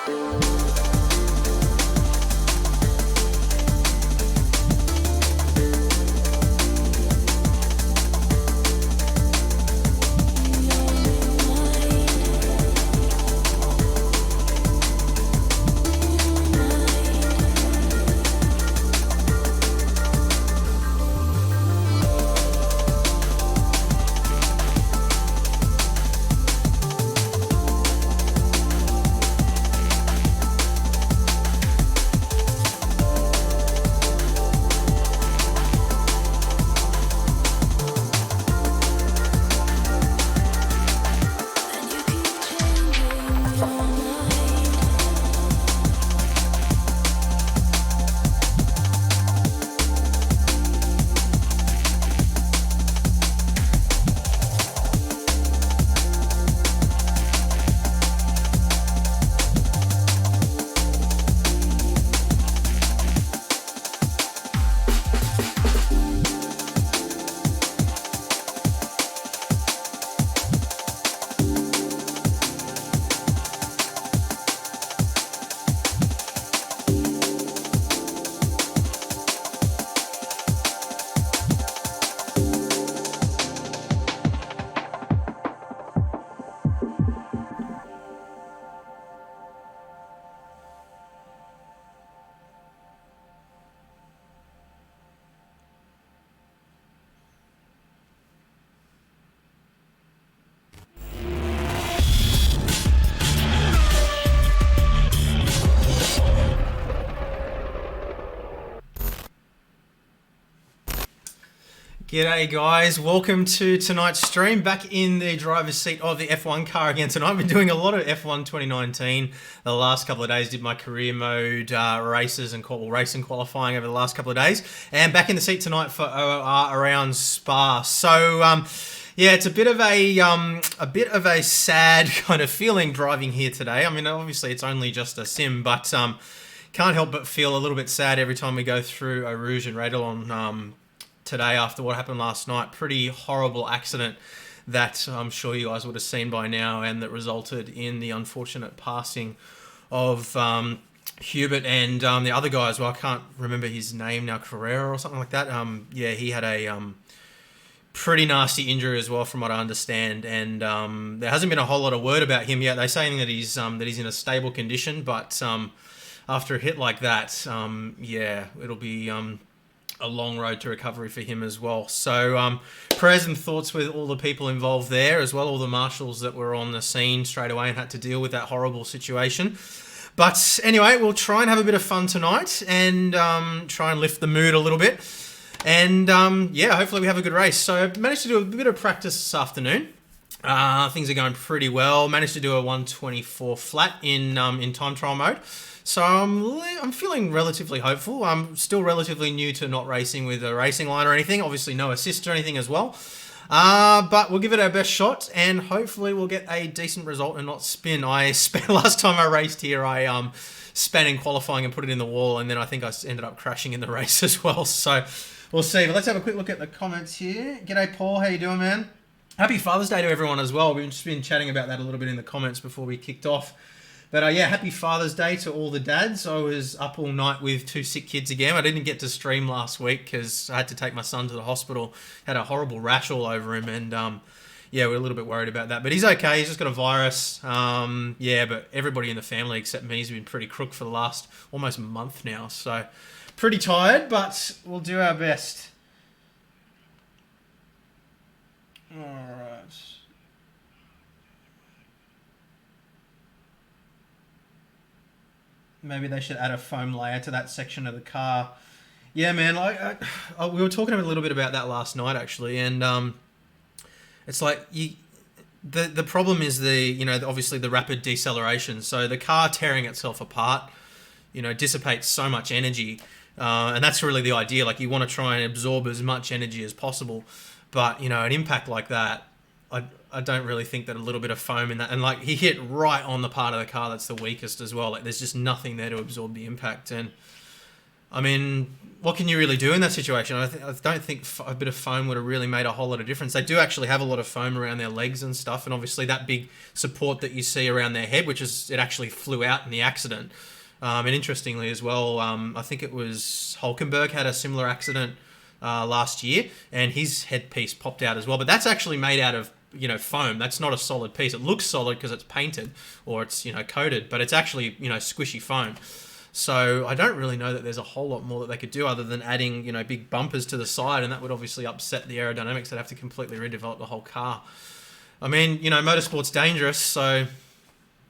We'll be right back. G'day guys, welcome to tonight's stream. Back in the driver's seat of the F1 car again tonight. I've been doing a lot of F1 2019 the last couple of days. Did my career mode races and racing qualifying over the last couple of days. And back in the seat tonight for OOR around Spa. So yeah, it's a bit of a sad kind of feeling driving here today. I mean, obviously it's only just a sim, but can't help but feel a little bit sad every time we go through Eau Rouge and Radillon today after what happened last night. Pretty horrible accident that I'm sure you guys would have seen by now, and that resulted in the unfortunate passing of Hubert and the other guy as well. I can't remember his name now, Carrera or something like that. Yeah, he had a pretty nasty injury as well, from what I understand, and there hasn't been a whole lot of word about him yet. They're saying that he's in a stable condition, but after a hit like that, yeah, it'll be a long road to recovery for him as well. So prayers and thoughts with all the people involved there as well, all the marshals that were on the scene straight away and had to deal with that horrible situation. But anyway, we'll try and have a bit of fun tonight and try and lift the mood a little bit. And yeah, hopefully we have a good race. So I managed to do a bit of practice this afternoon. Things are going pretty well. Managed to do a 124 flat in time trial mode. So I'm feeling relatively hopeful. I'm still relatively new to not racing with a racing line or anything. Obviously no assist or anything as well. But we'll give it our best shot and hopefully we'll get a decent result and not spin. Last time I raced here, I spun in qualifying and put it in the wall, and then I think I ended up crashing in the race as well. So we'll see. But let's have a quick look at the comments here. G'day Paul, how you doing, man? Happy Father's Day to everyone as well. We've just been chatting about that a little bit in the comments before we kicked off. But yeah, happy Father's Day to all the dads. I was up all night with 2 sick kids again. I didn't get to stream last week because I had to take my son to the hospital. Had a horrible rash all over him, and yeah, we're a little bit worried about that. But he's okay. He's just got a virus. Yeah, but everybody in the family except me has been pretty crook for the last almost month now. So pretty tired, but we'll do our best. All right. Maybe they should add a foam layer to that section of the car. Yeah, man, we were talking a little bit about that last night, actually, and it's like the problem is obviously the rapid deceleration. So the car tearing itself apart, dissipates so much energy, and that's really the idea. Like, you want to try and absorb as much energy as possible, but an impact like that, I don't really think that a little bit of foam in that, and like, he hit right on the part of the car that's the weakest as well. Like, there's just nothing there to absorb the impact. And I mean, what can you really do in that situation? I don't think a bit of foam would have really made a whole lot of difference. They do actually have a lot of foam around their legs and stuff, and obviously that big support that you see around their head, it actually flew out in the accident. And interestingly as well, I think it was Hulkenberg had a similar accident last year, and his headpiece popped out as well. But that's actually made out of foam. That's not a solid piece. It looks solid because it's painted or it's coated, but it's actually squishy foam. So I don't really know that there's a whole lot more that they could do other than adding big bumpers to the side, and that would obviously upset the aerodynamics. They'd have to completely redevelop the whole car. I mean, motorsport's dangerous, so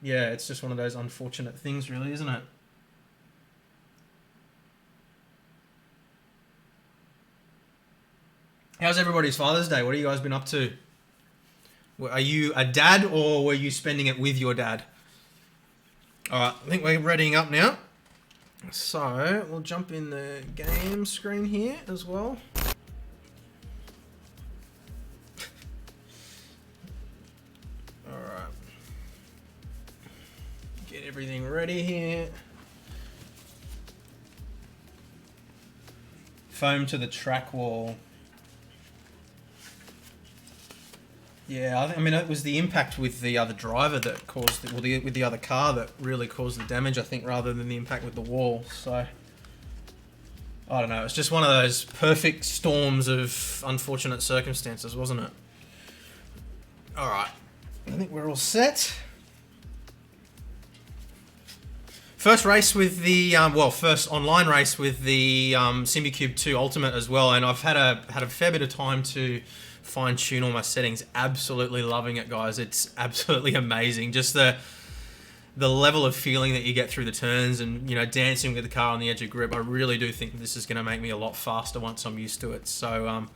yeah, it's just one of those unfortunate things, really, isn't it? How's everybody's Father's Day? What have you guys been up to? Are you a dad, or were you spending it with your dad? Alright, I think we're readying up now. So, we'll jump in the game screen here as well. Alright. Get everything ready here. Foam to the track wall. Yeah, I mean, it was the impact with the other driver that caused it, with the other car that really caused the damage, I think, rather than the impact with the wall. So, I don't know. It's just one of those perfect storms of unfortunate circumstances, wasn't it? All right. I think we're all set. First race with the, first online race with the SimbiCube 2 Ultimate as well, and I've had a fair bit of time to fine-tune all my settings. Absolutely loving it, guys. It's absolutely amazing. Just the level of feeling that you get through the turns and, dancing with the car on the edge of grip. I really do think this is going to make me a lot faster once I'm used to it. So,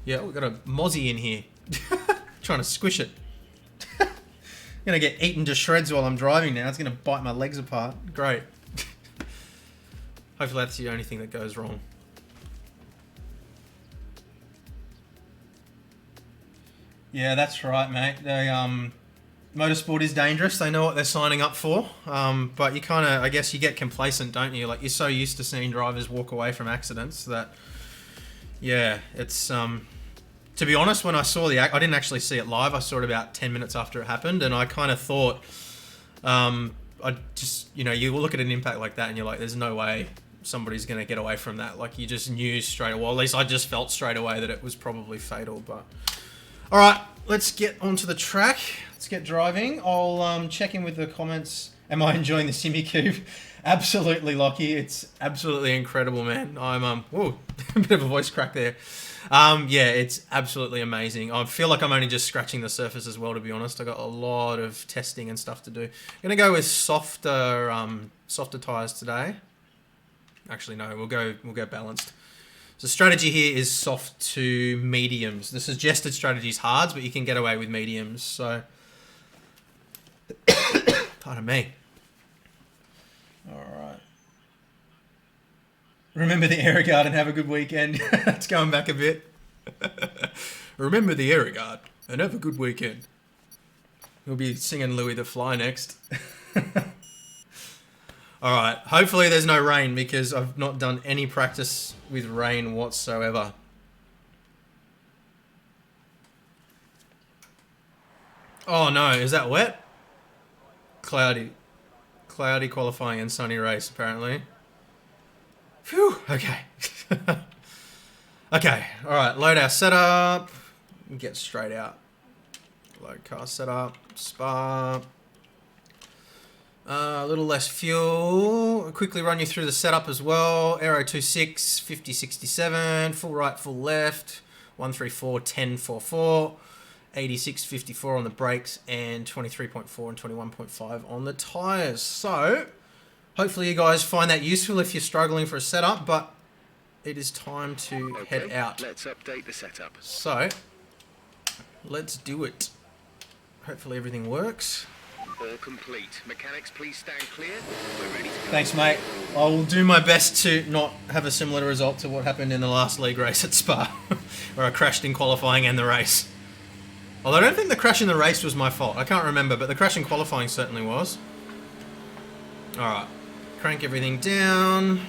Yeah, we've got a mozzie in here. Trying to squish it. Gonna get eaten to shreds while I'm driving now. It's gonna bite my legs apart. Great. Hopefully that's the only thing that goes wrong. Yeah, that's right, mate. They, motorsport is dangerous. They know what they're signing up for. But you kind of, I guess you get complacent, don't you? Like, you're so used to seeing drivers walk away from accidents that, yeah, it's, to be honest, when I saw I didn't actually see it live. I saw it about 10 minutes after it happened, and I kind of thought, I just, you know, you look at an impact like that and you're like, there's no way somebody's going to get away from that. Like, you just knew straight away, well, at least I just felt straight away that it was probably fatal. But all right, let's get onto the track. Let's get driving. I'll check in with the comments. Am I enjoying the SimiCube? Absolutely, Lockie. It's absolutely incredible, man. I'm whoa, a bit of a voice crack there. Yeah, it's absolutely amazing. I feel like I'm only just scratching the surface as well, to be honest. I got a lot of testing and stuff to do. I'm gonna go with softer tires today. Actually, no, we'll go balanced. So strategy here is soft to mediums. The suggested strategy is hards, but you can get away with mediums. So, pardon me. All right. Remember the air guard and have a good weekend. It's going back a bit. Remember the air guard and have a good weekend. We'll be singing Louis the Fly next. All right. Hopefully there's no rain because I've not done any practice with rain whatsoever. Oh no, is that wet? Cloudy. Cloudy qualifying and sunny race apparently. Phew, okay. Okay, alright, load our setup. Get straight out. Load car setup, spa. A little less fuel. I'll quickly run you through the setup as well. Aero 26, 50, 67, full right, full left, 134, 10, 44, 86, 54 on the brakes, and 23.4 and 21.5 on the tyres. So, hopefully you guys find that useful if you're struggling for a setup, but it is time to head out. Let's update the setup. So, let's do it. Hopefully everything works. All complete. Mechanics, please stand clear. We're ready to go. Thanks, mate. I'll do my best to not have a similar result to what happened in the last league race at Spa, where I crashed in qualifying and the race. Although I don't think the crash in the race was my fault. I can't remember, but the crash in qualifying certainly was. Alright. Crank everything down.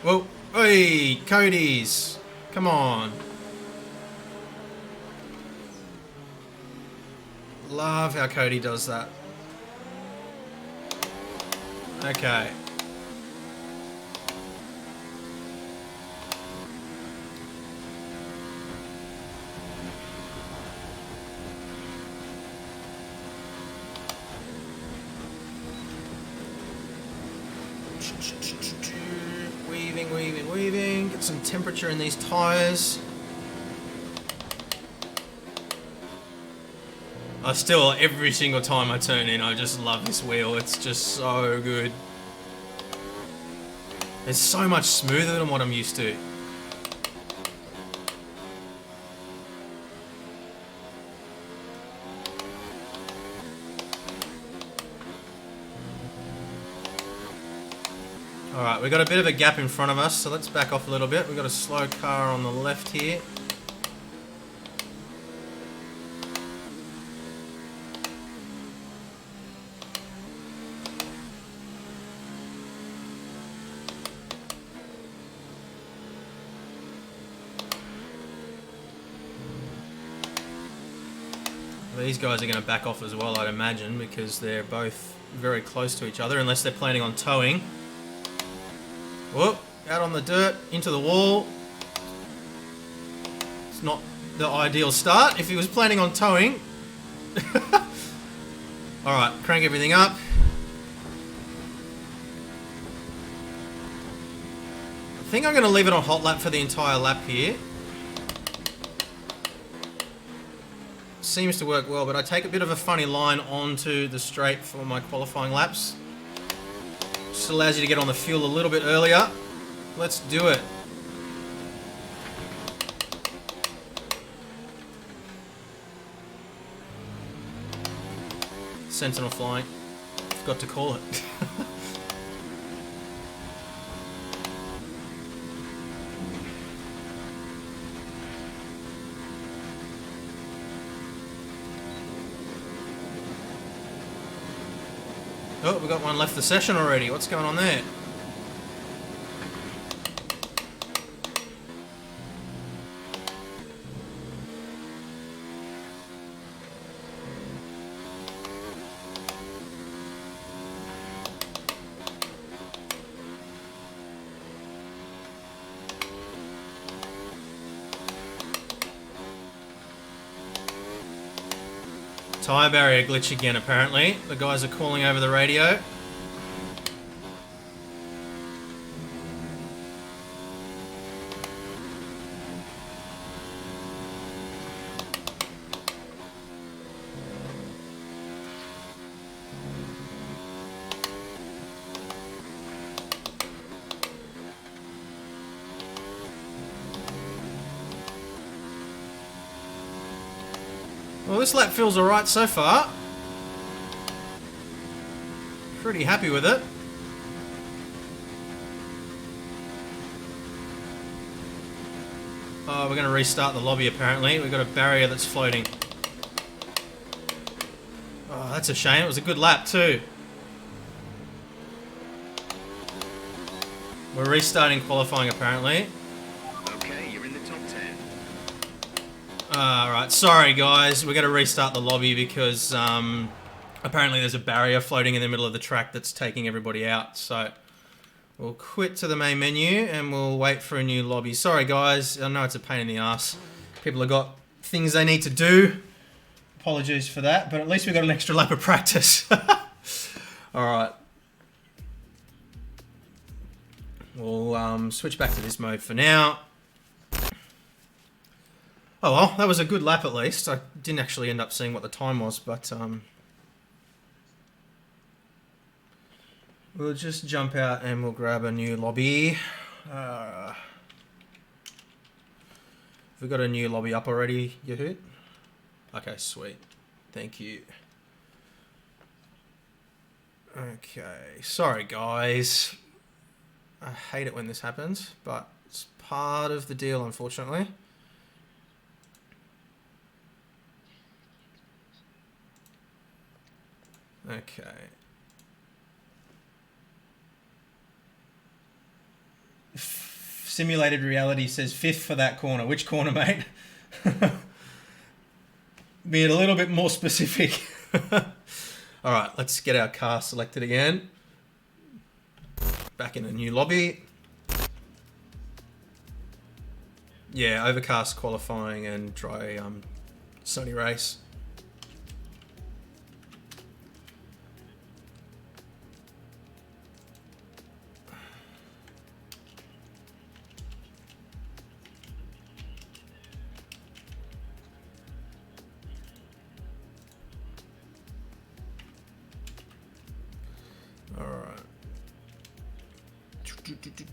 Whoa. Hey, Cody's. Come on. Love how Cody does that. Okay. Weaving. Get some temperature in these tires. I still, every single time I turn in, I just love this wheel. It's just so good. It's so much smoother than what I'm used to. Alright, we've got a bit of a gap in front of us, so let's back off a little bit. We've got a slow car on the left here. These guys are going to back off as well, I'd imagine, because they're both very close to each other, unless they're planning on towing. Whoop, out on the dirt, into the wall. It's not the ideal start. If he was planning on towing. Alright, crank everything up. I think I'm going to leave it on hot lap for the entire lap here. Seems to work well, but I take a bit of a funny line onto the straight for my qualifying laps. Just allows you to get on the fuel a little bit earlier. Let's do it. Sentinel flying. Forgot to call it. Oh, we got one left the session already. What's going on there? Tyre barrier glitch again, apparently. The guys are calling over the radio. Well, this lap feels alright so far. Pretty happy with it. Oh, we're going to restart the lobby apparently. We've got a barrier that's floating. Oh, that's a shame. It was a good lap too. We're restarting qualifying apparently. Okay, you're in the top 10. Alright, sorry guys, we're going to restart the lobby because apparently there's a barrier floating in the middle of the track that's taking everybody out. So we'll quit to the main menu and we'll wait for a new lobby. Sorry guys, I know it's a pain in the ass. People have got things they need to do. Apologies for that, but at least we got an extra lap of practice. Alright. We'll switch back to this mode for now. Oh well, that was a good lap at least. I didn't actually end up seeing what the time was, but we'll just jump out and we'll grab a new lobby. We've got a new lobby up already, Yahoo? Okay, sweet. Thank you. Okay, sorry guys. I hate it when this happens, but it's part of the deal, unfortunately. Okay. Simulated reality says 5th for that corner. Which corner, mate? Be it a little bit more specific. Alright, let's get our car selected again. Back in a new lobby. Yeah, overcast qualifying and dry sunny race.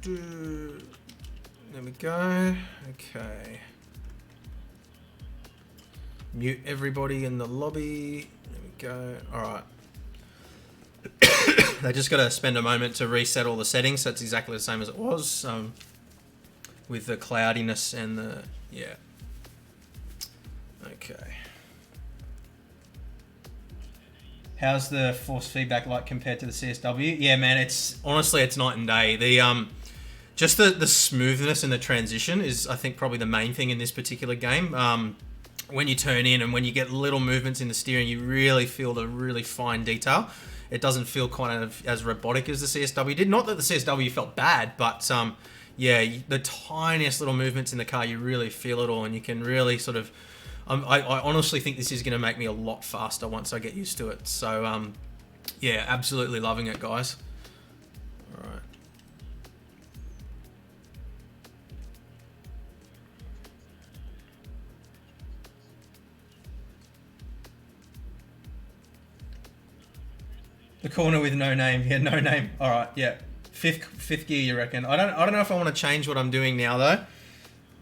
There we go. Okay. Mute everybody in the lobby. There we go. Alright. They just got to spend a moment to reset all the settings so it's exactly the same as it was. With the cloudiness and the... yeah. Okay. How's the force feedback like compared to the CSW? Yeah, man, it's honestly it's night and day. The just the smoothness and the transition is, I think, probably the main thing in this particular game. When you turn in and when you get little movements in the steering, you really feel the really fine detail. It doesn't feel kind of as robotic as the CSW did. Not that the CSW felt bad, but yeah, the tiniest little movements in the car, you really feel it all, and you can really sort of. I honestly think this is going to make me a lot faster once I get used to it. So, yeah, absolutely loving it, guys. All right. The corner with no name. Yeah, no name. All right, yeah. Fifth gear, you reckon? I don't know if I want to change what I'm doing now, though.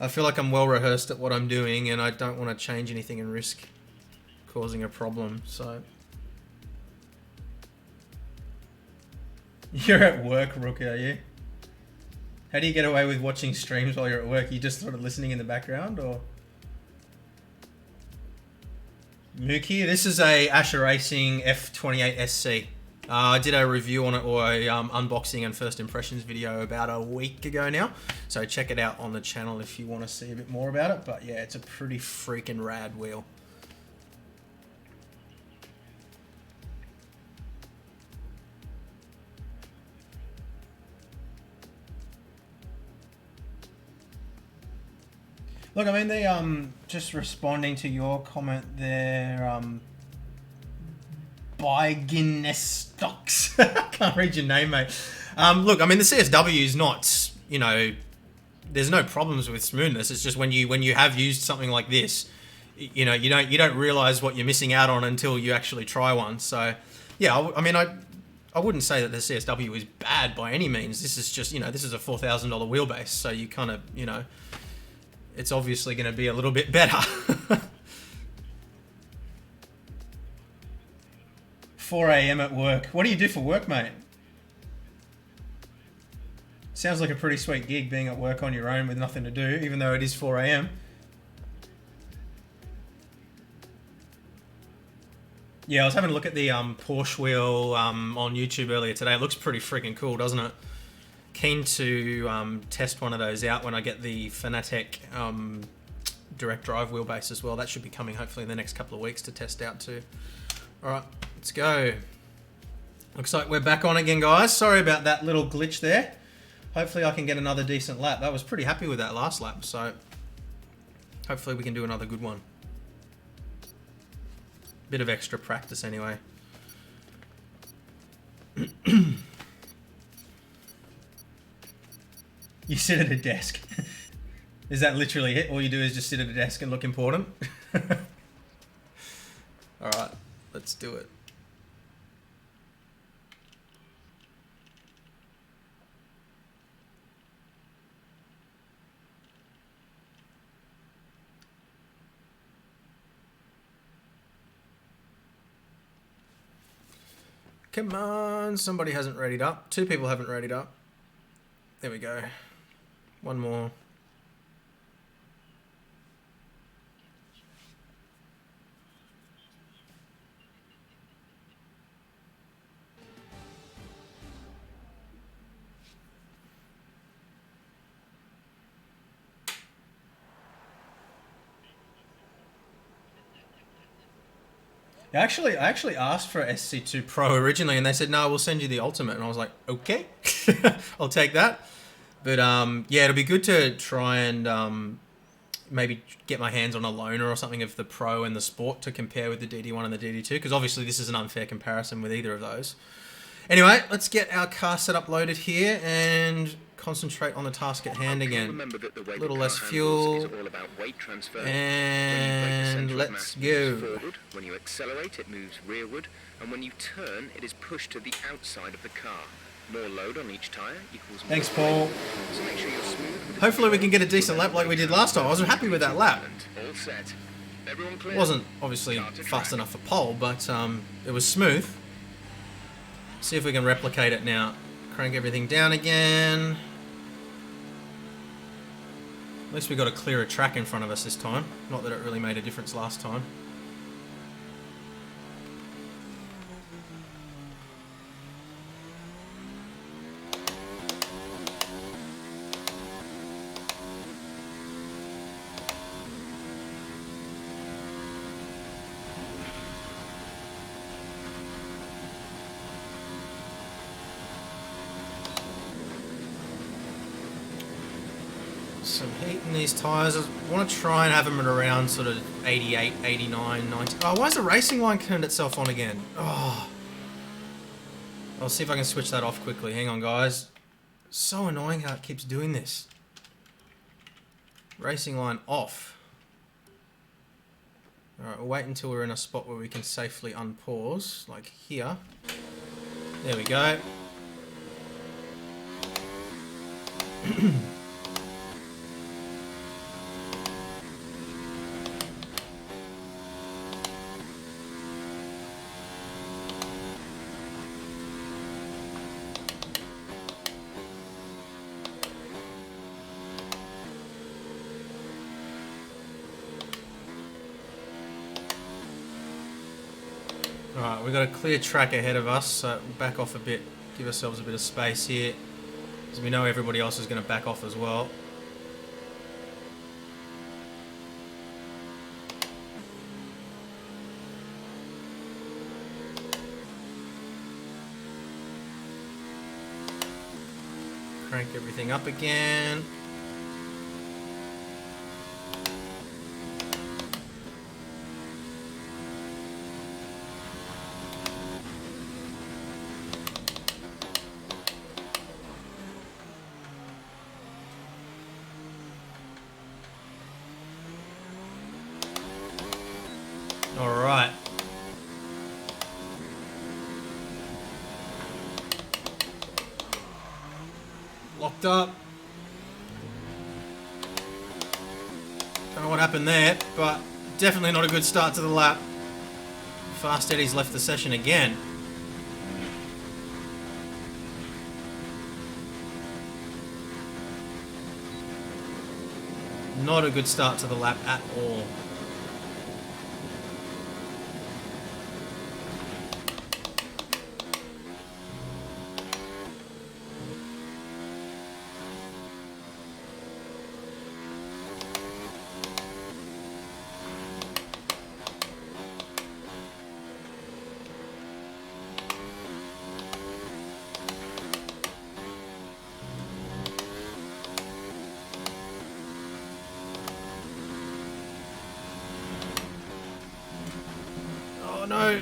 I feel like I'm well rehearsed at what I'm doing and I don't want to change anything and risk causing a problem, so... You're at work, Rook, are you? How do you get away with watching streams while you're at work? You just sort of listening in the background, or? Mookie, this is a Asher Racing F28 SC. I did a review on it, or a unboxing and first impressions video about a week ago now. So check it out on the channel if you want to see a bit more about it. But yeah, it's a pretty freaking rad wheel. Look, I mean, they just responding to your comment there, by Guinness Stocks. Can't read your name, mate. Look, I mean, the CSW is not, you know, there's no problems with smoothness. It's just when you have used something like this, you know, you don't realize what you're missing out on until you actually try one. So, yeah, I mean, I wouldn't say that the CSW is bad by any means. This is just, you know, this is a $4,000 wheelbase, so you kind of, you know, it's obviously going to be a little bit better. 4 a.m. at work. What do you do for work, mate? Sounds like a pretty sweet gig, being at work on your own with nothing to do, even though it is 4 a.m. Yeah, I was having a look at the Porsche wheel on YouTube earlier today. It looks pretty freaking cool, doesn't it? Keen to test one of those out when I get the FANATEC direct drive wheelbase as well. That should be coming hopefully in the next couple of weeks to test out too. Alright, let's go. Looks like we're back on again, guys. Sorry about that little glitch there. Hopefully I can get another decent lap. I was pretty happy with that last lap, so hopefully we can do another good one. Bit of extra practice anyway. You sit at a desk. Is that literally it? All you do is just sit at a desk and look important? Alright, let's do it. Come on, somebody hasn't readied up. 2 people haven't readied up. There we go. One more. I actually asked for SC2 Pro originally, and they said, no, we'll send you the Ultimate. And I was like, okay, I'll take that. But yeah, it'll be good to try and maybe get my hands on a loaner or something of the Pro and the Sport to compare with the DD1 and the DD2, because obviously this is an unfair comparison with either of those. Anyway, let's get our car setup loaded here and concentrate on the task at hand again. A little less fuel, and let's go. Forward. When you accelerate, it moves rearward, and when you turn, it is pushed to the outside of the car. More load on each tyre equals more. Thanks, Paul. So make sure you're smooth. Hopefully we can get a decent lap like we did last time. I was happy with that lap. All set. Everyone clear? It wasn't obviously fast enough for pole, but it was smooth. See if we can replicate it now. Crank everything down again. At least we got a clearer track in front of us this time. Not that it really made a difference last time. Some heat in these tyres. I want to try and have them at around sort of 88, 89, 90. Oh, why is the racing line turned itself on again? Oh. I'll see if I can switch that off quickly. Hang on, guys. So annoying how it keeps doing this. Racing line off. Alright, we'll wait until we're in a spot where we can safely unpause, like here. There we go. Alright, we've got a clear track ahead of us, so we'll back off a bit, give ourselves a bit of space here, because we know everybody else is going to back off as well. Crank everything up again. All right. Locked up. Don't know what happened there, but definitely not a good start to the lap. Fast Eddie's left the session again. Not a good start to the lap at all. Oh no.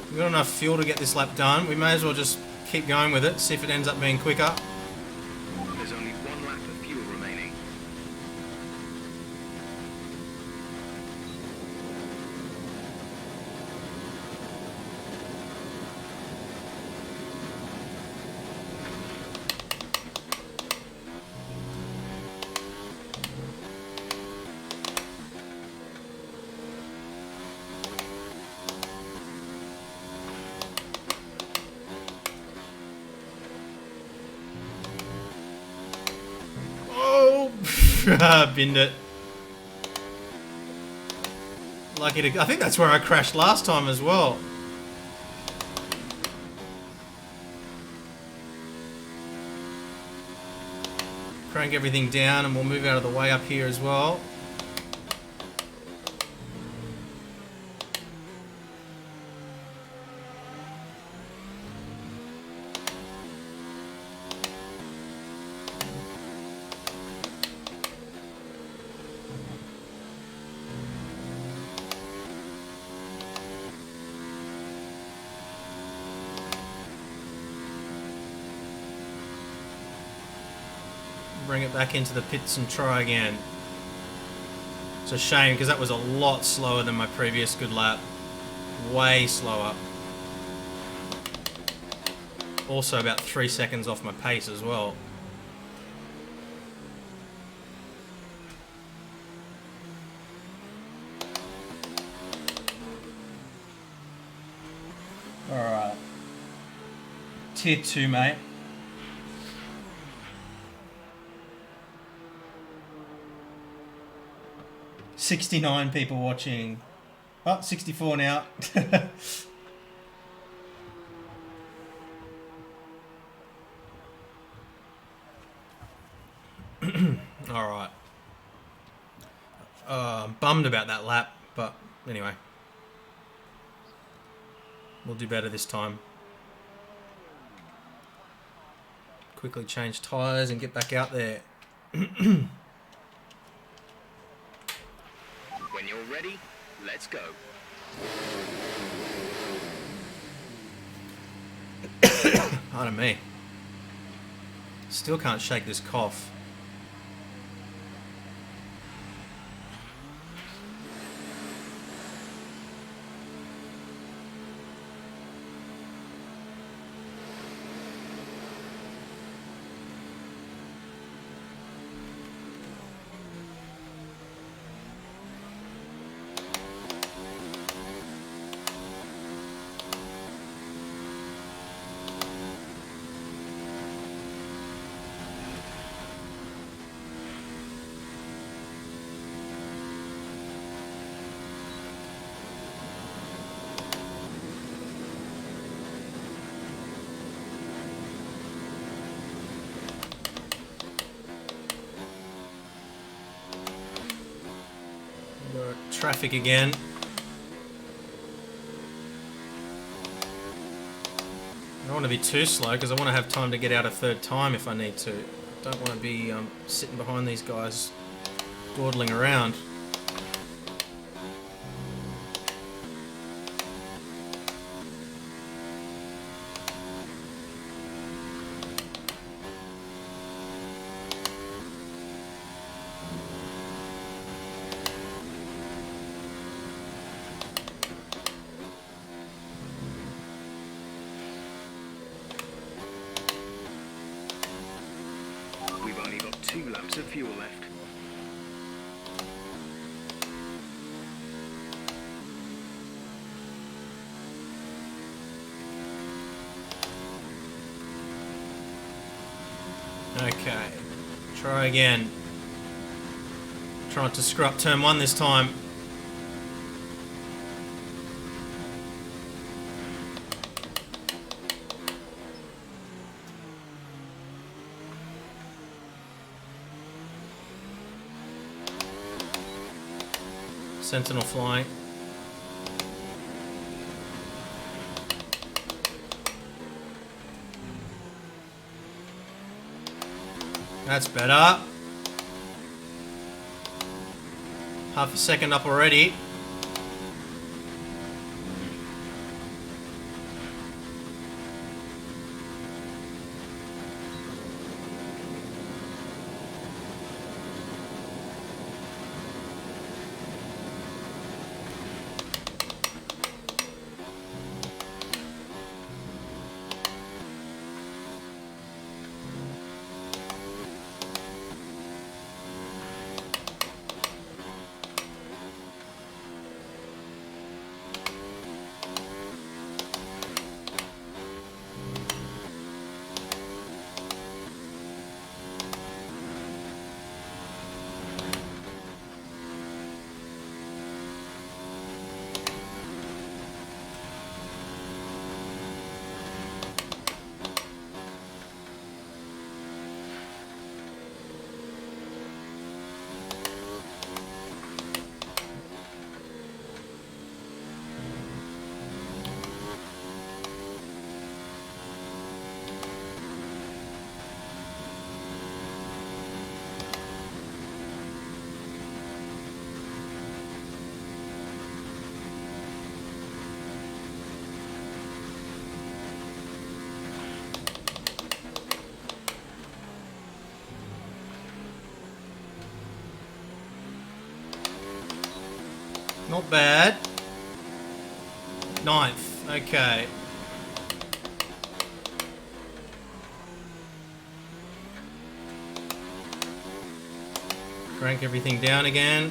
We've got enough fuel to get this lap done. We may as well just keep going with it, see if it ends up being quicker. There's only one lap of fuel remaining. Oh! Binned it. Lucky to... I think that's where I crashed last time as well. Crank everything down and we'll move out of the way up here as well. Bring it back into the pits and try again. It's a shame because that was a lot slower than my previous good lap. Way slower. Also about 3 seconds off my pace as well. Alright. Tier 2, mate. 69 people watching. Oh, 64 now. Alright. I'm bummed about that lap, but anyway. We'll do better this time. quickly change tyres and get back out there. When you're ready, let's go. Pardon me. Still can't shake this cough. Traffic again. I don't want to be too slow because I want to have time to get out a third time if I need to. I don't want to be sitting behind these guys dawdling around. We've only got 2 laps of fuel left. Okay, try again. Try not to screw up turn 1 this time. Sentinel flying. That's better. Half a second up already. Not bad. 9th. Okay. Crank everything down again.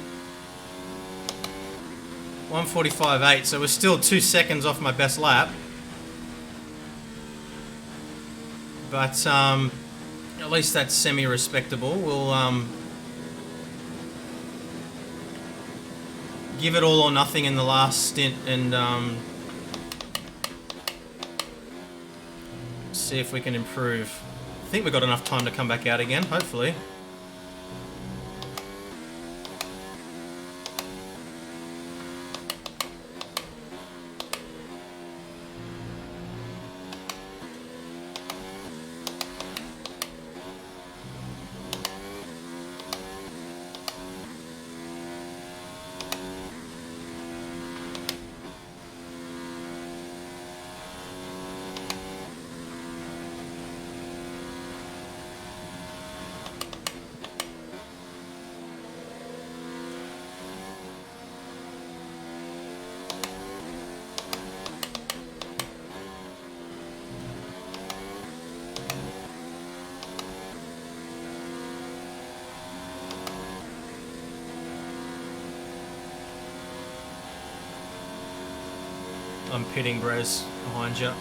1:45.8, so we're still 2 seconds off my best lap. But at least that's semi-respectable. We'll give it all or nothing in the last stint and see if we can improve. I think we've got enough time to come back out again, hopefully. I'm pitting Brez behind you.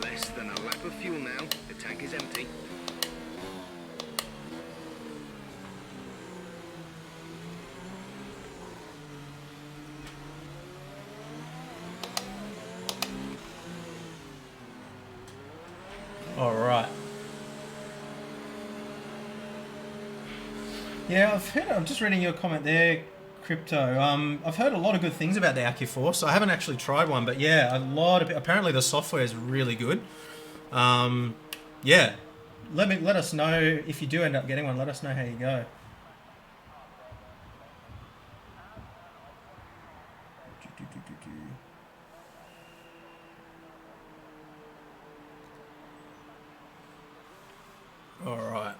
Less than a lap of fuel now. The tank is empty. All right. Yeah, I've heard. I'm just reading your comment there, Crypto. I've heard a lot of good things about the AccuForce. I haven't actually tried one, but yeah, a lot of. Apparently, the software is really good. Yeah, let us know if you do end up getting one. Let us know how you go. All right.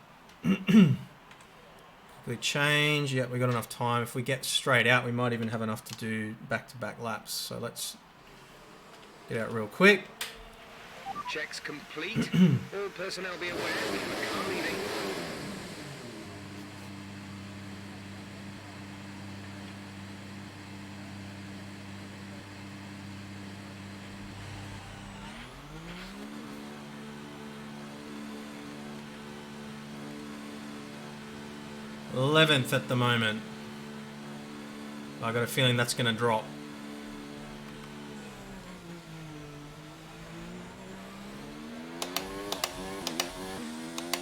We change. Yeah, we got enough time. If we get straight out, we might even have enough to do back-to-back laps. So let's get out real quick. Checks complete. All personnel be aware we have a car leaving. .11th at the moment. I got a feeling that's going to drop.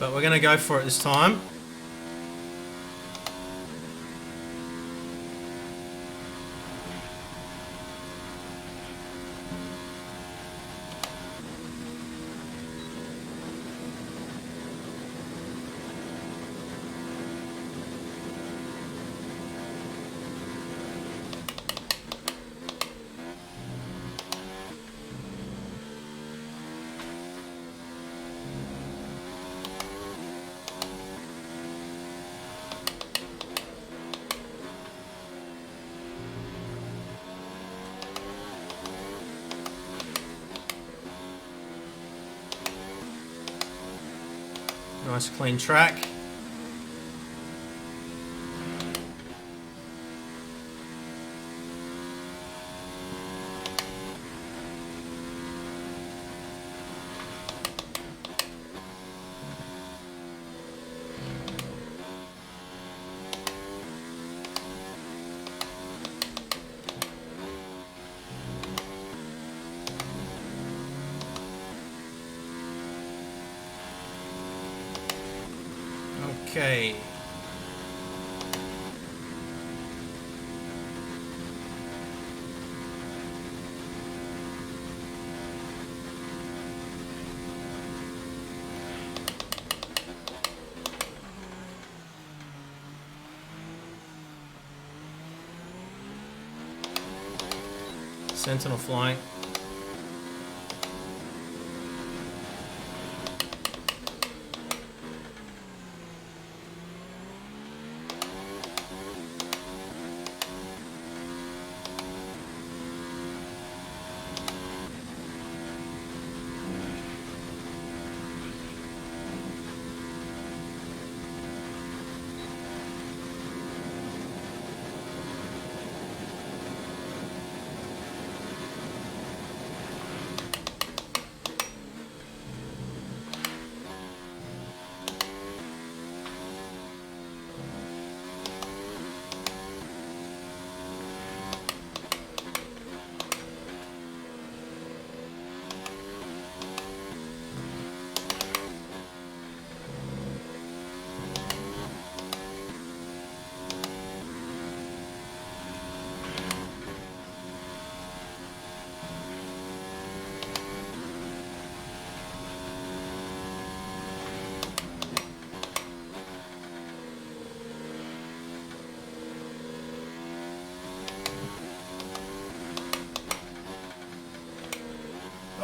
But we're going to go for it this time. Nice clean track. Okay. Sentinel flying.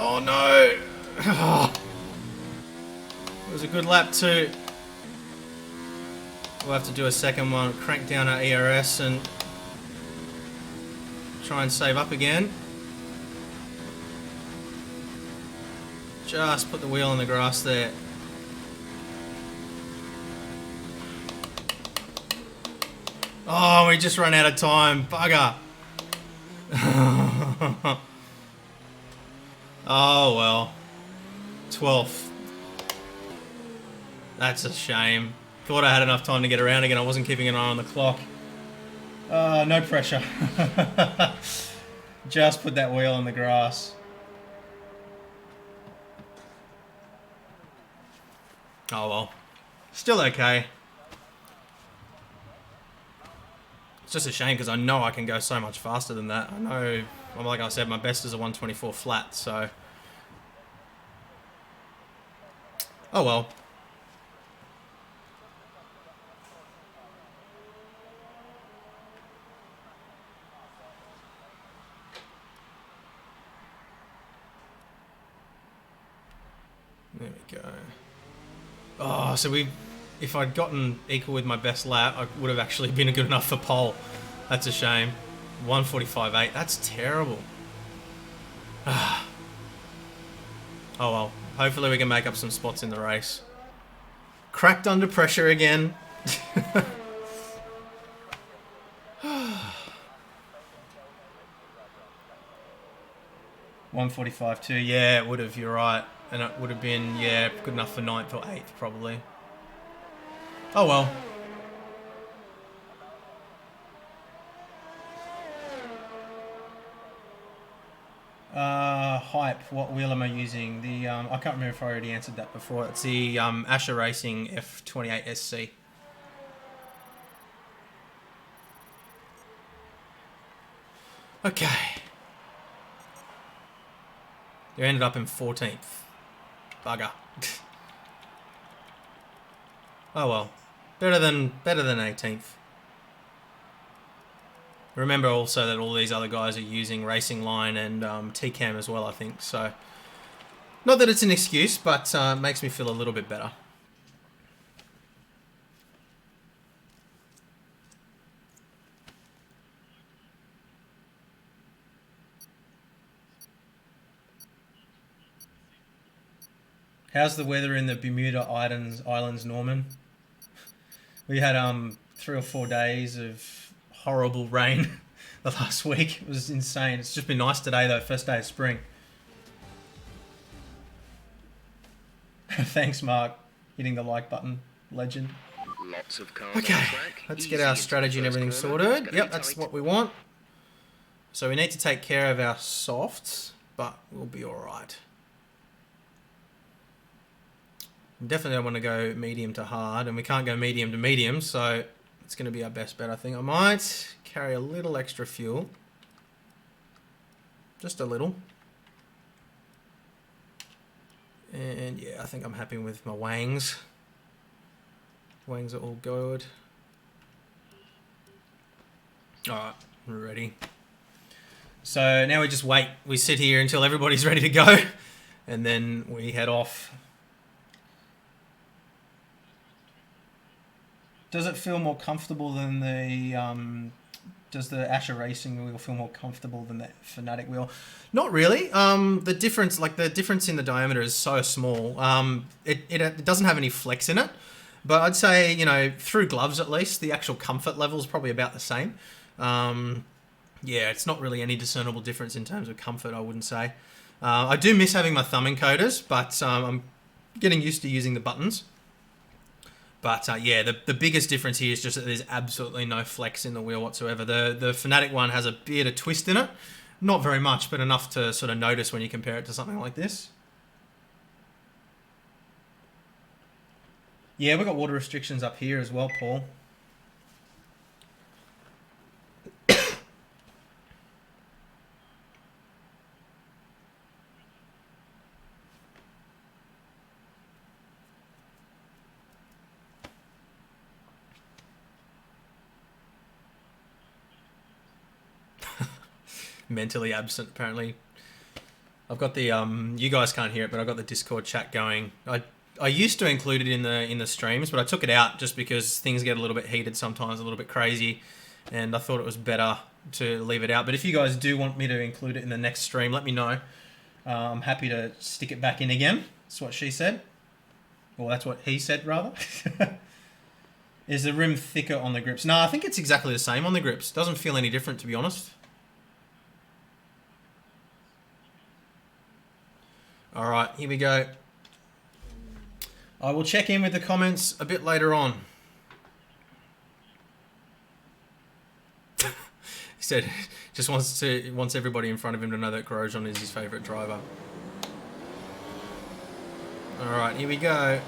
Oh no! It was a good lap too. We'll have to do a second one, crank down our ERS and try and save up again. Just put the wheel on the grass there. Oh, we just ran out of time. Bugger. Oh, well. 12th. That's a shame. Thought I had enough time to get around again. I wasn't keeping an eye on the clock. No pressure. Just put that wheel on the grass. Oh well. Still okay. It's just a shame because I know I can go so much faster than that. I know, well, like I said, my best is a 124 flat, so... Oh well. There we go. Oh, so if I'd gotten equal with my best lap, I would have actually been good enough for pole. That's a shame. 145.8. That's terrible. Oh well. Hopefully we can make up some spots in the race. Cracked under pressure again. 145.2. Yeah, it would have. You're right. And it would have been, yeah, good enough for 9th or 8th, probably. Oh, well. Hype, what wheel am I using? The, I can't remember if I already answered that before. It's the Asher Racing F28 SC. Okay. You ended up in 14th. Bugger. Oh well. Better than 18th. Remember also that all these other guys are using Racing Line and TCAM as well, I think. So, not that it's an excuse, but it makes me feel a little bit better. How's the weather in the Bermuda Islands, Norman? We had 3 or 4 days of horrible rain the last week. It was insane. It's just been nice today though, first day of spring. Thanks, Mark. Hitting the like button. Legend. Lots of cars okay, on track. let's Easy get our into the strategy and first everything corner. sorted. Gonna Yep, be that's tight. what we want. So we need to take care of our softs, but we'll be alright. Definitely don't want to go medium to hard, and we can't go medium to medium, so it's going to be our best bet, I think. I might carry a little extra fuel. Just a little. And yeah, I think I'm happy with my wangs. Wangs are all good. Alright, we're ready. So now we just wait. We sit here until everybody's ready to go, and then we head off. Does it feel more comfortable than the, does the Asher Racing wheel feel more comfortable than the FANATEC wheel? Not really. The difference in the diameter is so small. It doesn't have any flex in it. But I'd say, you know, through gloves at least, the actual comfort level is probably about the same. Yeah, it's not really any discernible difference in terms of comfort, I wouldn't say. I do miss having my thumb encoders, but I'm getting used to using the buttons. But yeah, the biggest difference here is just that there's absolutely no flex in the wheel whatsoever. The FANATEC one has a bit of twist in it. Not very much, but enough to sort of notice when you compare it to something like this. Yeah, we've got water restrictions up here as well, Paul. Mentally absent, apparently. I've got the you guys can't hear it, but I've got the Discord chat going. I used to include it in the streams, but I took it out just because things get a little bit heated sometimes, a little bit crazy, and I thought it was better to leave it out. But if you guys do want me to include it in the next stream, let me know. I'm happy to stick it back in again. That's what she said. Well, that's what he said, rather. Is the rim thicker on the grips? No, I think it's exactly the same on the grips. Doesn't feel any different, to be honest. All right, here we go. I will check in with the comments a bit later on. He said just wants everybody in front of him to know that Grosjean is his favourite driver. All right, here we go.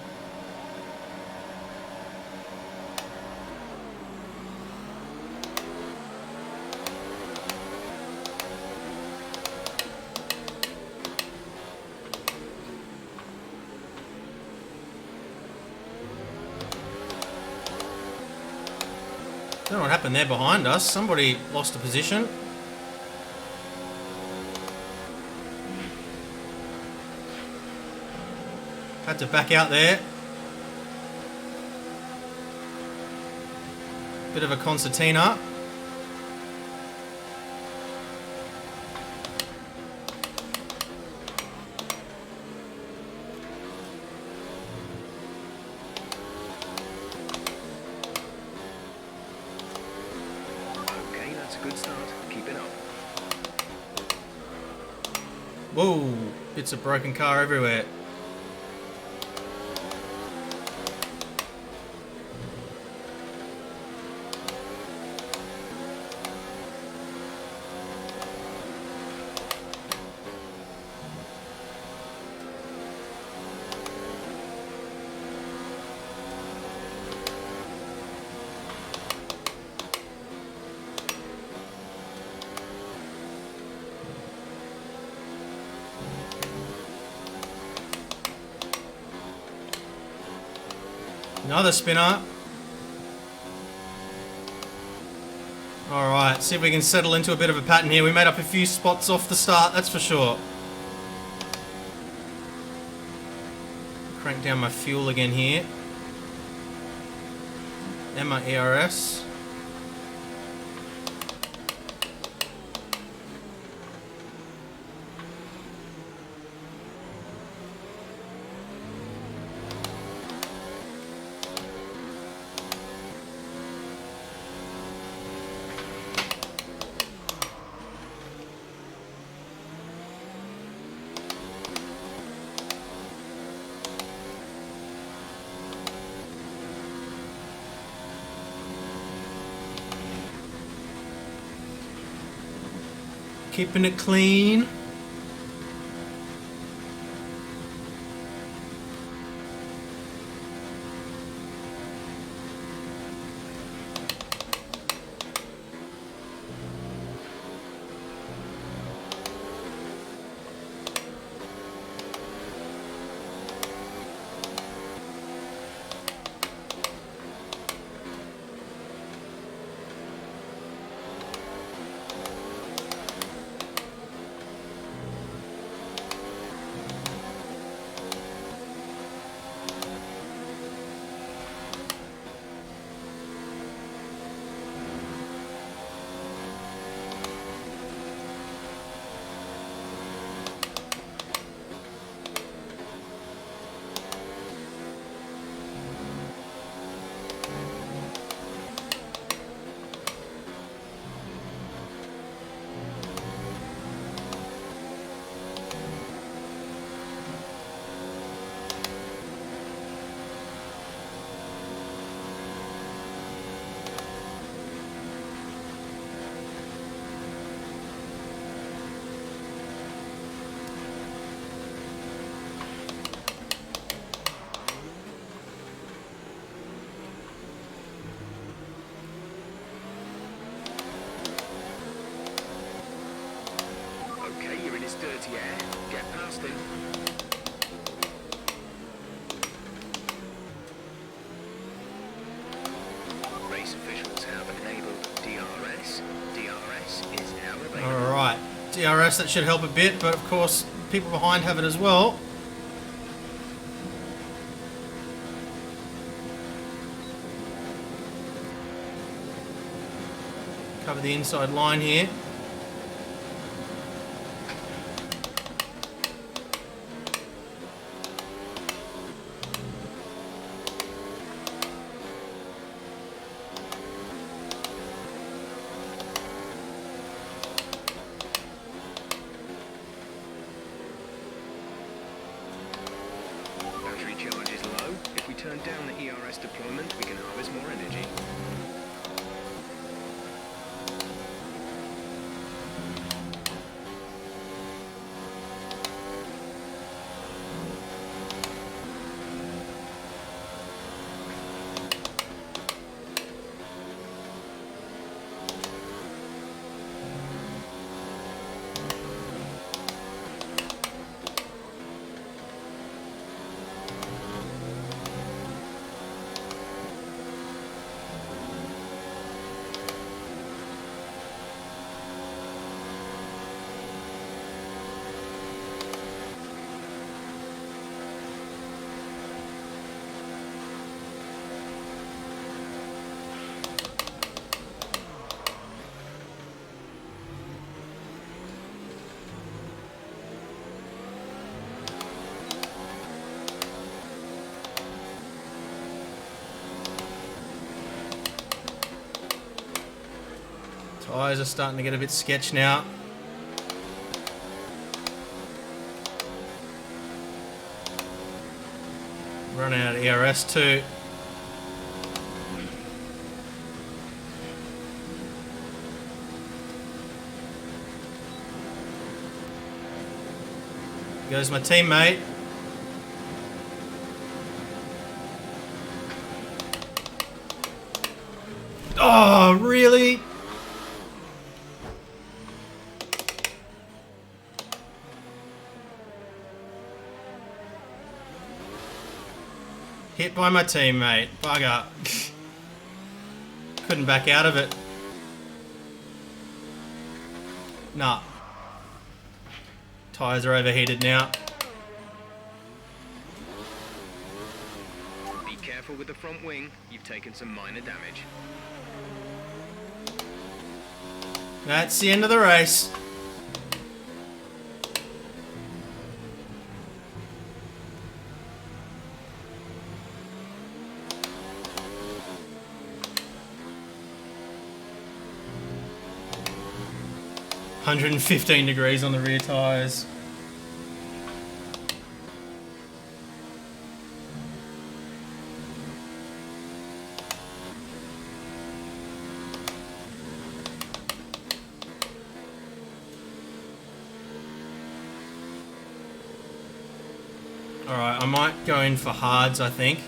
I don't know what happened there behind us. Somebody lost a position. Had to back out there. Bit of a concertina. Good start. Keep it up. Whoa, bits of broken car everywhere. Another spinner. Alright, see if we can settle into a bit of a pattern here. We made up a few spots off the start, that's for sure. Crank down my fuel again here. And my ERS. Keeping it clean. Dirty air. Get past him. Race officials have enabled DRS. DRS is now available. Alright, DRS, that should help a bit, but of course people behind have it as well. Cover the inside line here. turn down the ERS deployment, we can harvest more energy. Tyres are starting to get a bit sketch now. Running out of ERS too. Goes my teammate. Oh, really? Hit by my teammate. Bugger. Couldn't back out of it. Nah. Tyres are overheated now. Be careful with the front wing, you've taken some minor damage. That's the end of the race. $115 on the rear tyres. Alright, I might go in for hards, I think.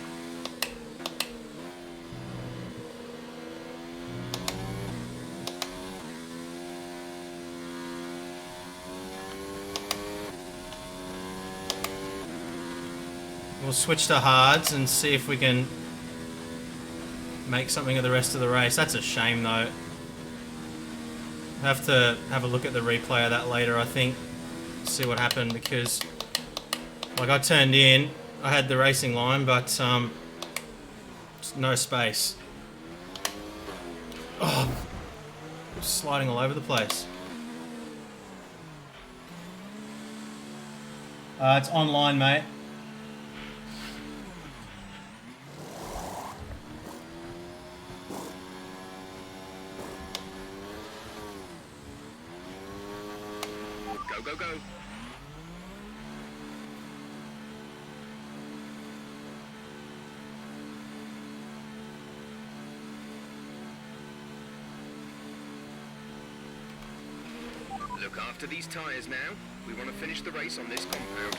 We'll switch to hards and see if we can make something of the rest of the race. That's a shame though. Have to have a look at the replay of that later, I think. See what happened, because like I turned in, I had the racing line, but no space. Oh, sliding all over the place. It's online, mate. Go, go. Look after these tyres now. We want to finish the race on this compound.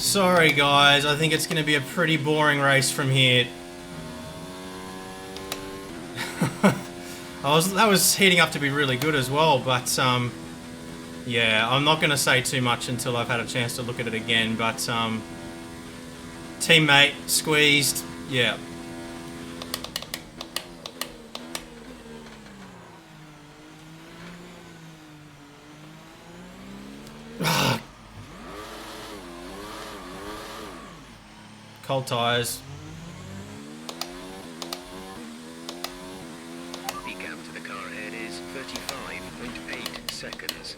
Sorry guys, I think it's going to be a pretty boring race from here. That was heating up to be really good as well, but yeah, I'm not going to say too much until I've had a chance to look at it again, but teammate squeezed, yeah. Cold tyres. The gap to the car ahead is 35.8 seconds.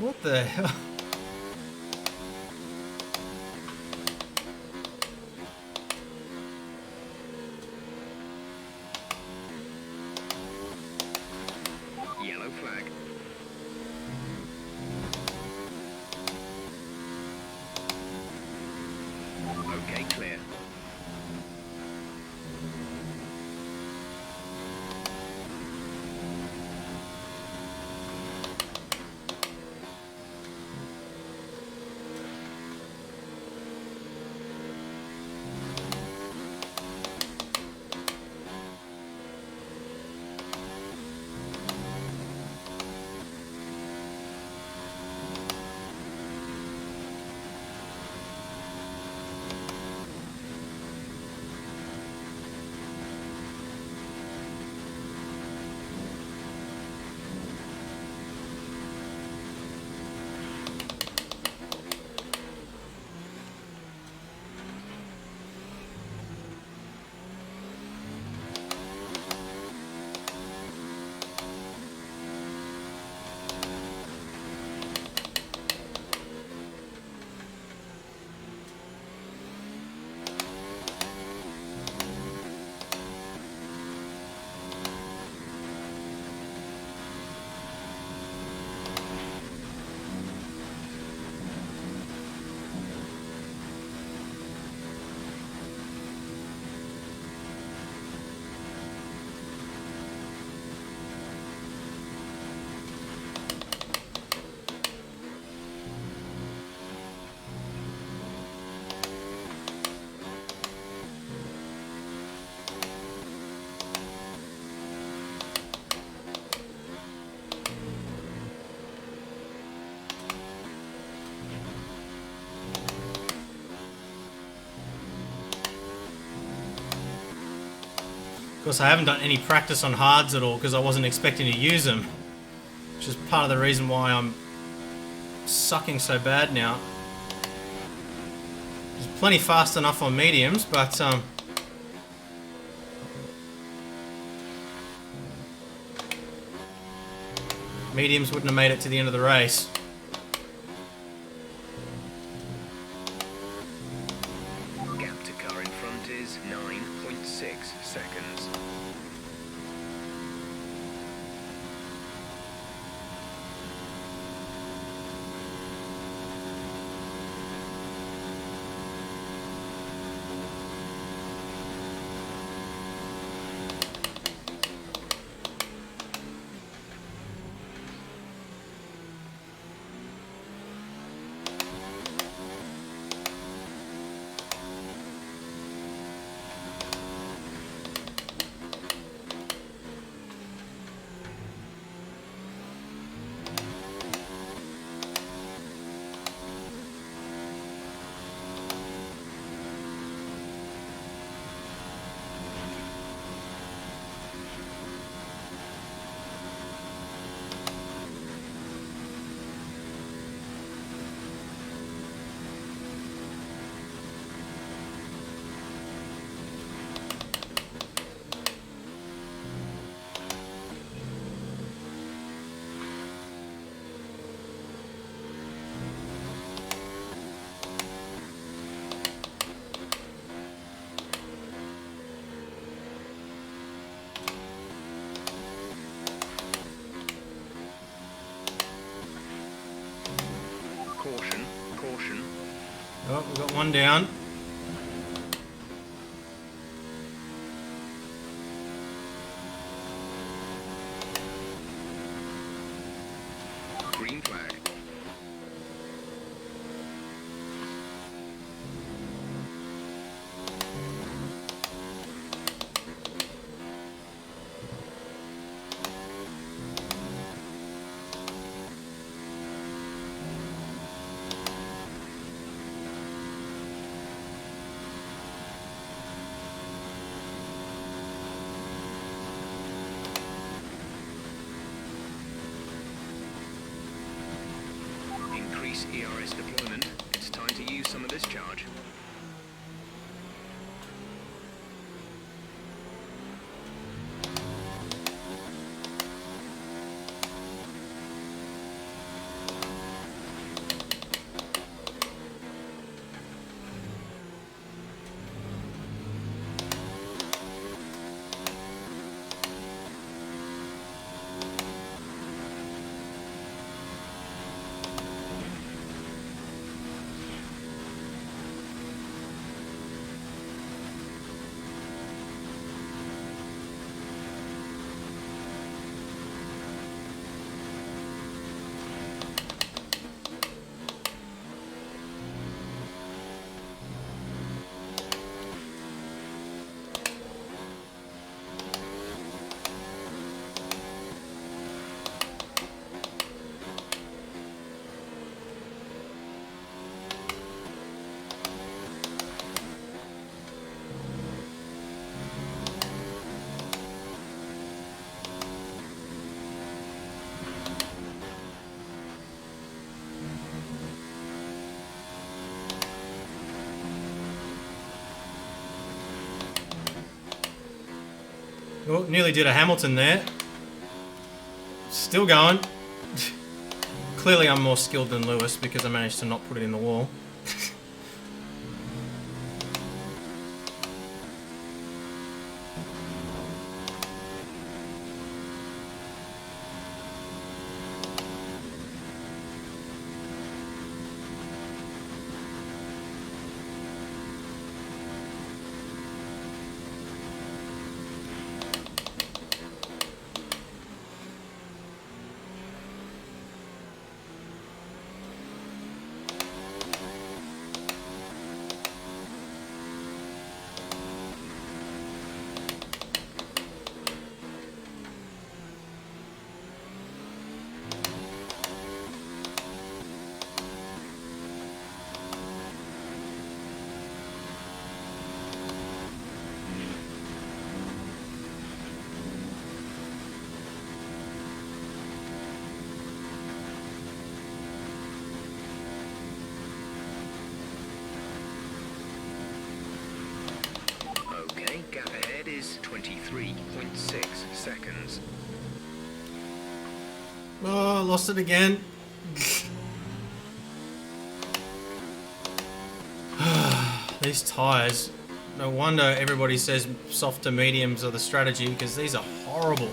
What the hell? Yellow flag. Okay, clear. Of course, I haven't done any practice on hards at all because I wasn't expecting to use them, which is part of the reason why I'm sucking so bad now. It's plenty fast enough on mediums, but mediums wouldn't have made it to the end of the race. Gap to car in front is 9.6 seconds. Caution, caution. Oh, we've got one down. Green flag. Increase ERS deployment. It's time to use some of this charge. Oh, nearly did a Hamilton there. Still going. Clearly I'm more skilled than Lewis because I managed to not put it in the wall. Okay, gap ahead is 23.6 seconds. Oh, lost it again. These tyres. No wonder everybody says soft to mediums are the strategy because these are horrible.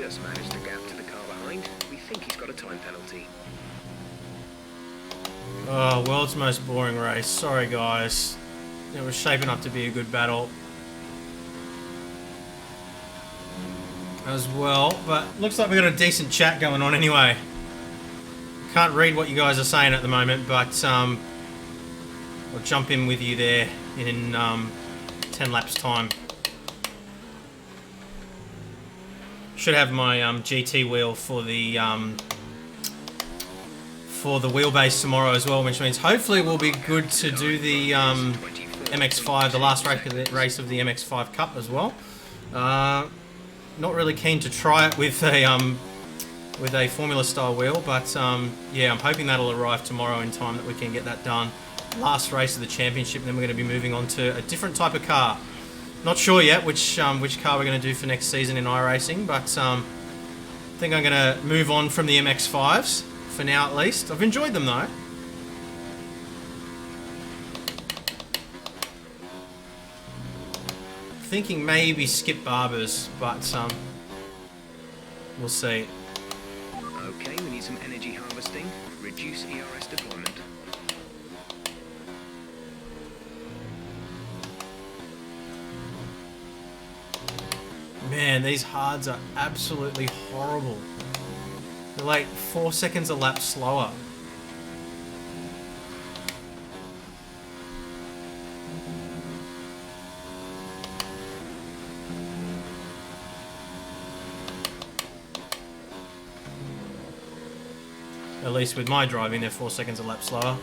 just managed to gap to the car behind. We think he's got a time penalty. Oh, world's most boring race. Sorry, guys. It was shaping up to be a good battle as well, but looks like we got a decent chat going on anyway. Can't read what you guys are saying at the moment, but I'll jump in with you there in 10 laps time. Should have my GT wheel for the wheelbase tomorrow as well, which means hopefully we'll be good to do the MX-5, the last race of the MX-5 Cup as well. Not really keen to try it with a Formula style wheel, but yeah, I'm hoping that'll arrive tomorrow in time that we can get that done. Last race of the championship, then we're going to be moving on to a different type of car. Not sure yet which car we're going to do for next season in iRacing, but I think I'm going to move on from the MX-5s for now at least. I've enjoyed them though. Thinking maybe skip Barbers, but we'll see. Okay, we need some energy harvesting. Reduce ERS deployment. Man, these hards are absolutely horrible. They're like 4 seconds a lap slower. At least with my driving, they're 4 seconds a lap slower.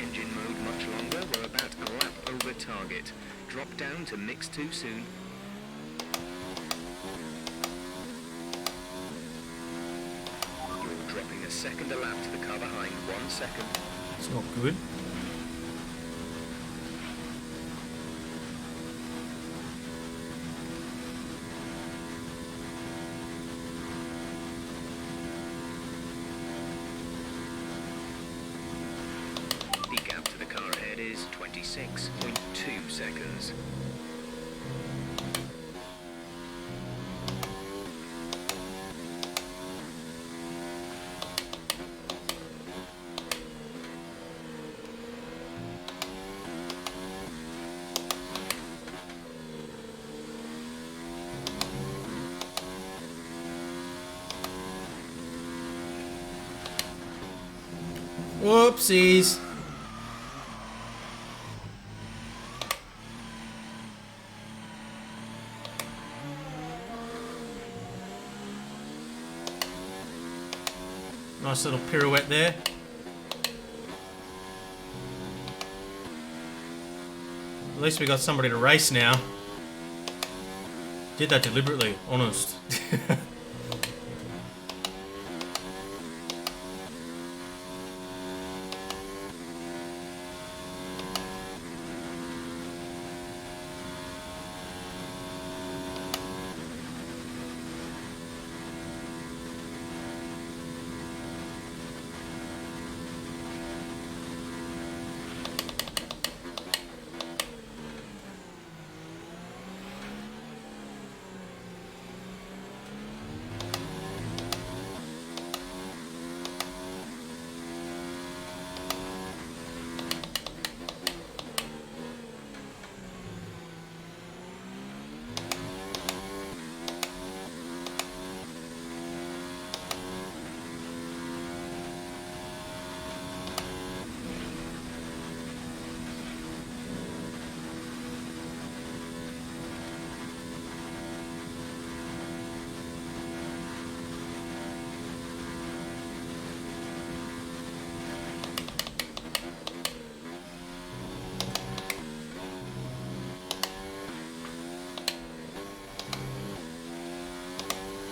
Engine mode much longer. We're about a lap over target. Drop down to mix too soon. You're dropping a second a lap to the car behind. 1 second. It's not good. The gap to the car ahead is 26.2 seconds. Whoopsies. Nice little pirouette there. At least we got somebody to race now. Did that deliberately, honest.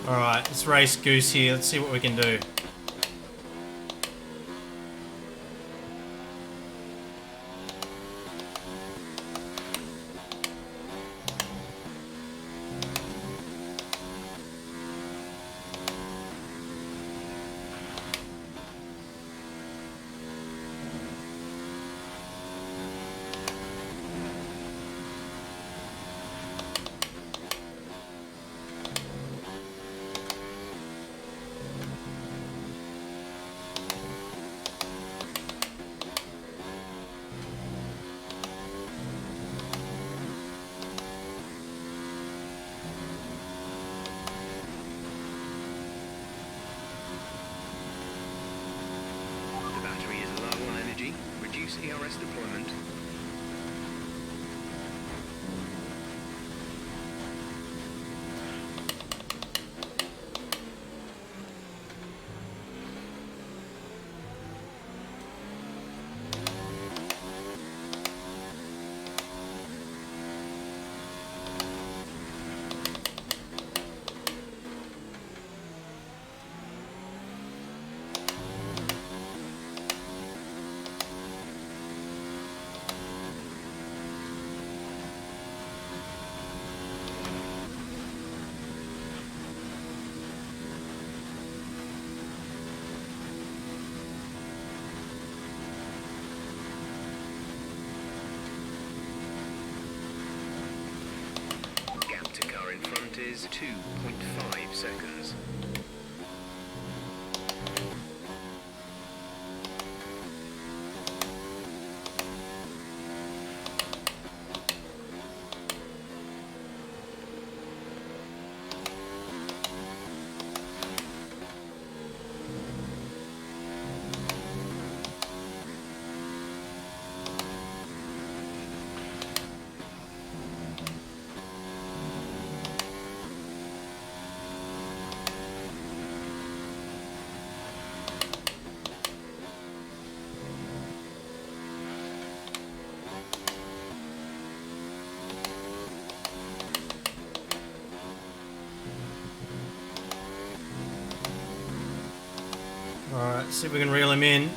Alright, let's race Goose here. Let's see what we can do. Reduce ERS deployment. Is 2.5 seconds. Alright, see if we can reel him in.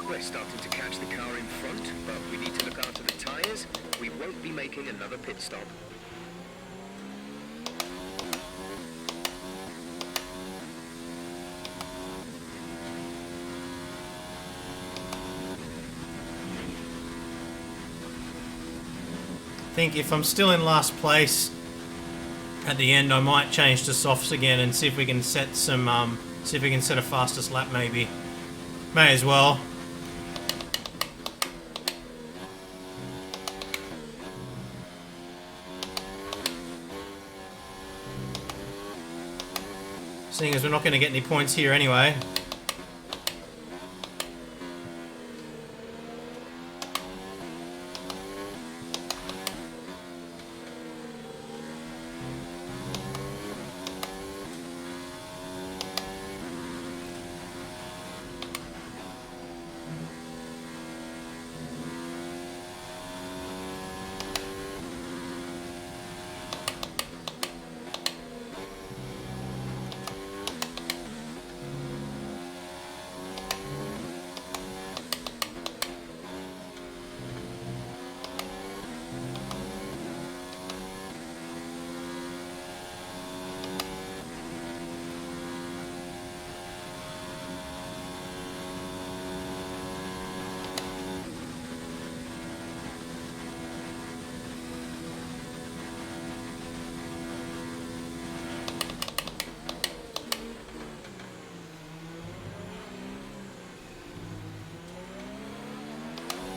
We're starting to catch the car in front, but we need to look after the tyres. We won't be making another pit stop. I think if I'm still in last place at the end, I might change to softs again and see if we can set some, see if we can set a fastest lap maybe. May as well. Seeing as we're not going to get any points here anyway.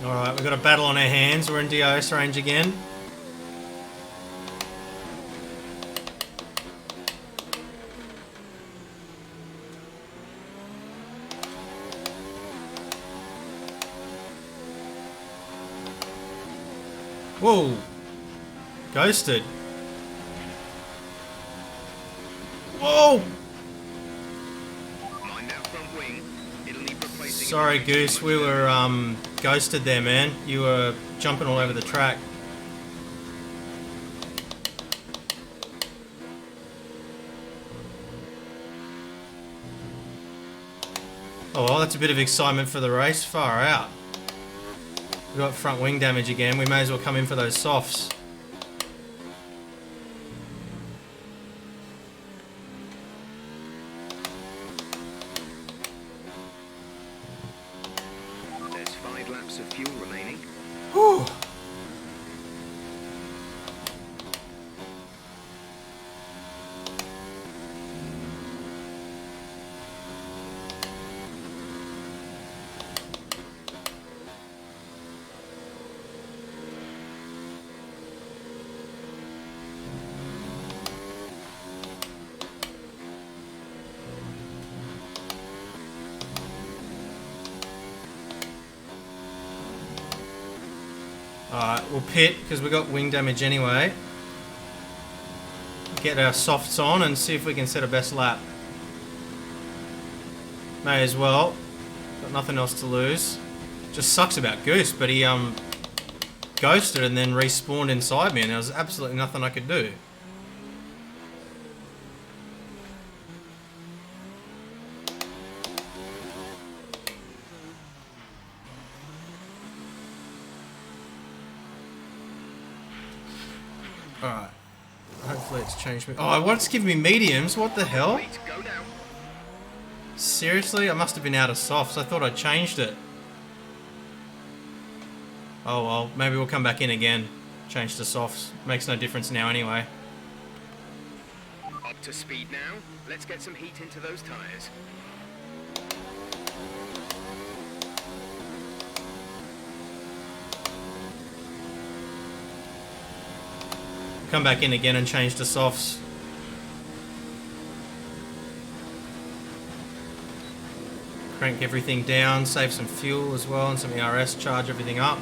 Alright, we've got a battle on our hands. We're in DRS range again. Whoa. Ghosted. Whoa! Mind that front wing. It'll need replacing. Sorry, Goose. We were ghosted there, man. You were jumping all over the track. Oh, well, that's a bit of excitement for the race. Far out. We got front wing damage again. We may as well come in for those softs. There's 5 laps of fuel remaining. Whew. Alright, we'll pit because we got wing damage anyway. Get our softs on and see if we can set a best lap. May as well. Got nothing else to lose. Just sucks about Goose, but he ghosted and then respawned inside me and there was absolutely nothing I could do. Alright. Hopefully it's changed me. Oh, what's giving me mediums? What the hell? Wait, go now. Seriously? I must have been out of softs. I thought I changed it. Oh well, maybe we'll come back in again. Change to softs. Makes no difference now anyway. Up to speed now. Let's get some heat into those tyres. Come back in again and change to softs. Crank everything down, save some fuel as well and some ERS, charge everything up.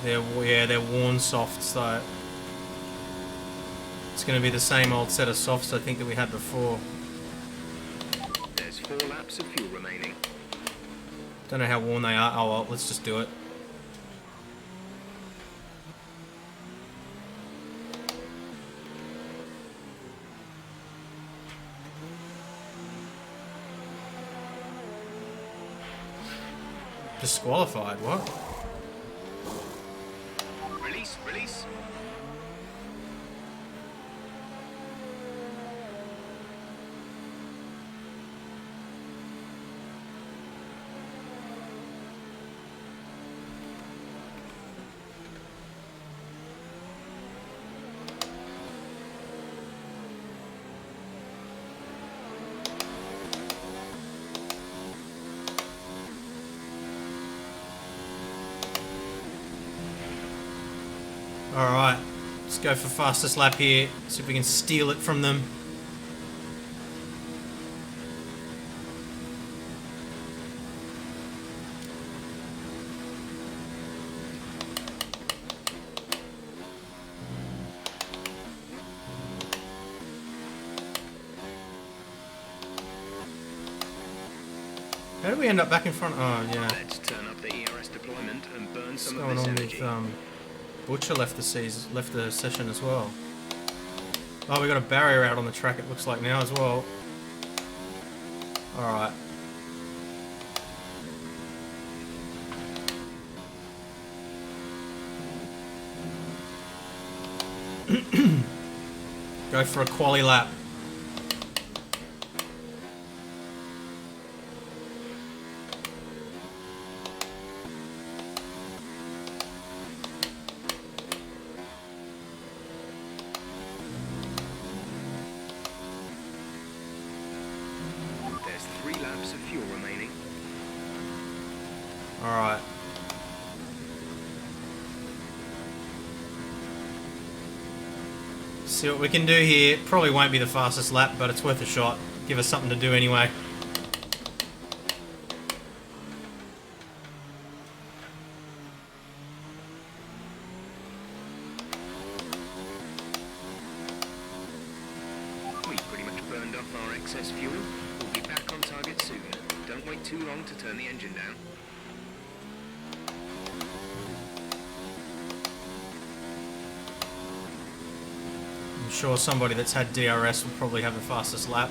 They're worn softs though. It's going to be the same old set of softs I think that we had before. There's 4 laps of fuel remaining. Don't know how worn they are. Oh well, let's just do it. Disqualified, what? Release. Alright, let's go for fastest lap here. See if we can steal it from them. How did we end up back in front? Oh, yeah. Let's turn up the ERS deployment and burn What's some of going this on energy. with Butcher left the session as well. Oh, we got a barrier out on the track, it looks like now as well. Alright. Go for a quali lap. There's 3 laps of fuel remaining. Alright. See what we can do here. Probably won't be the fastest lap, but it's worth a shot. Give us something to do anyway. We've pretty much burned off our excess fuel. We'll be back on target soon. Don't wait too long to turn the engine down. I'm sure somebody that's had DRS will probably have the fastest lap.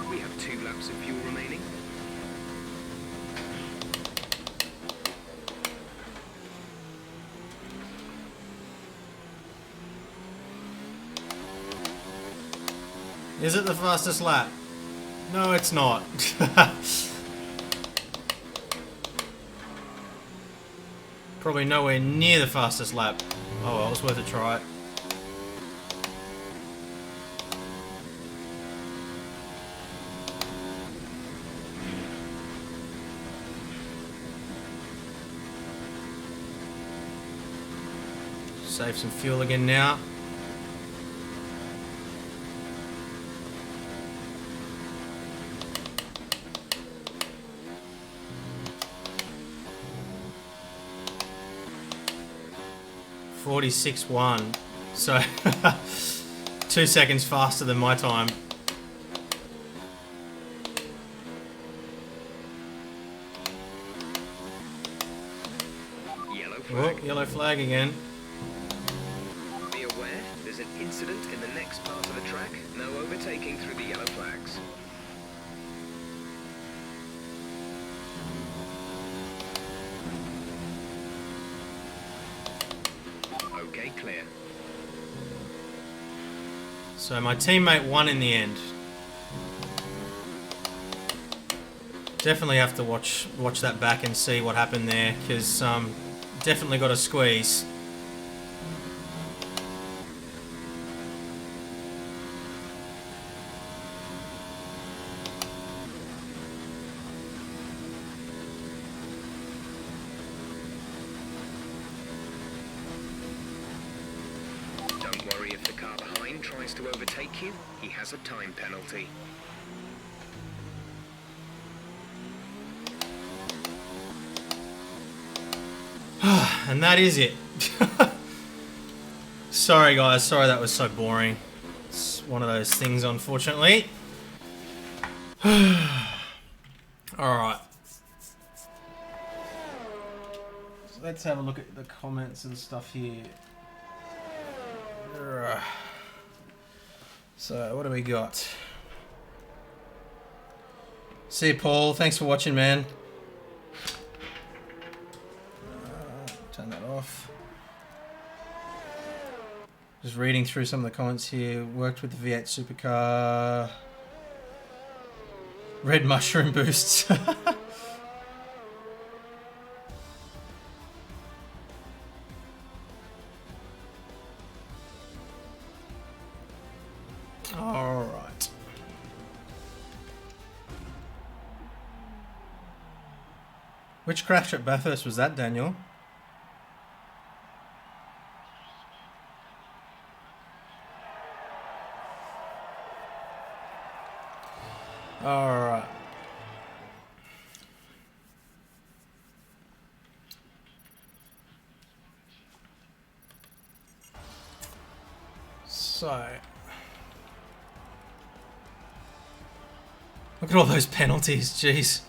We have 2 laps of fuel remaining. Is it the fastest lap? No, it's not. Probably nowhere near the fastest lap. Oh well, it's worth a try. Save some fuel again now. .46.1, so 2 seconds faster than my time. Yellow flag. Oh, yellow flag again. Be aware, there's an incident in the next part of the track. No overtaking through the yellow flags. Okay, clear. So my teammate won in the end. Definitely have to watch that back and see what happened there, because definitely got a squeeze. Don't worry if the car behind tries to overtake you. He has a time penalty. And that is it. Sorry guys, sorry that was so boring. It's one of those things, unfortunately. All right. So let's have a look at the comments and stuff here. So what do we got? See you, Paul. Thanks for watching, man. Turn that off. Just reading through some of the comments here. Worked with the V8 supercar. Red mushroom boosts. All right. Which crash at Bathurst was that, Daniel? All right. So, look at all those penalties, jeez.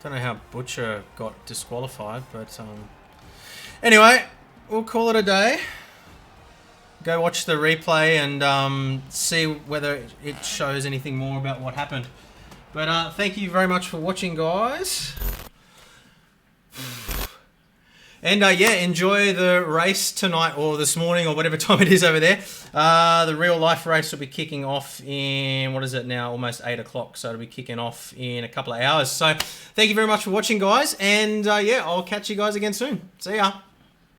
Don't know how Butcher got disqualified, but anyway, we'll call it a day. Go watch the replay and see whether it shows anything more about what happened. But thank you very much for watching, guys. And yeah, enjoy the race tonight or this morning or whatever time it is over there. The real life race will be kicking off in, what is it now, almost 8 o'clock. So it'll be kicking off in a couple of hours. So thank you very much for watching, guys. And yeah, I'll catch you guys again soon. See ya.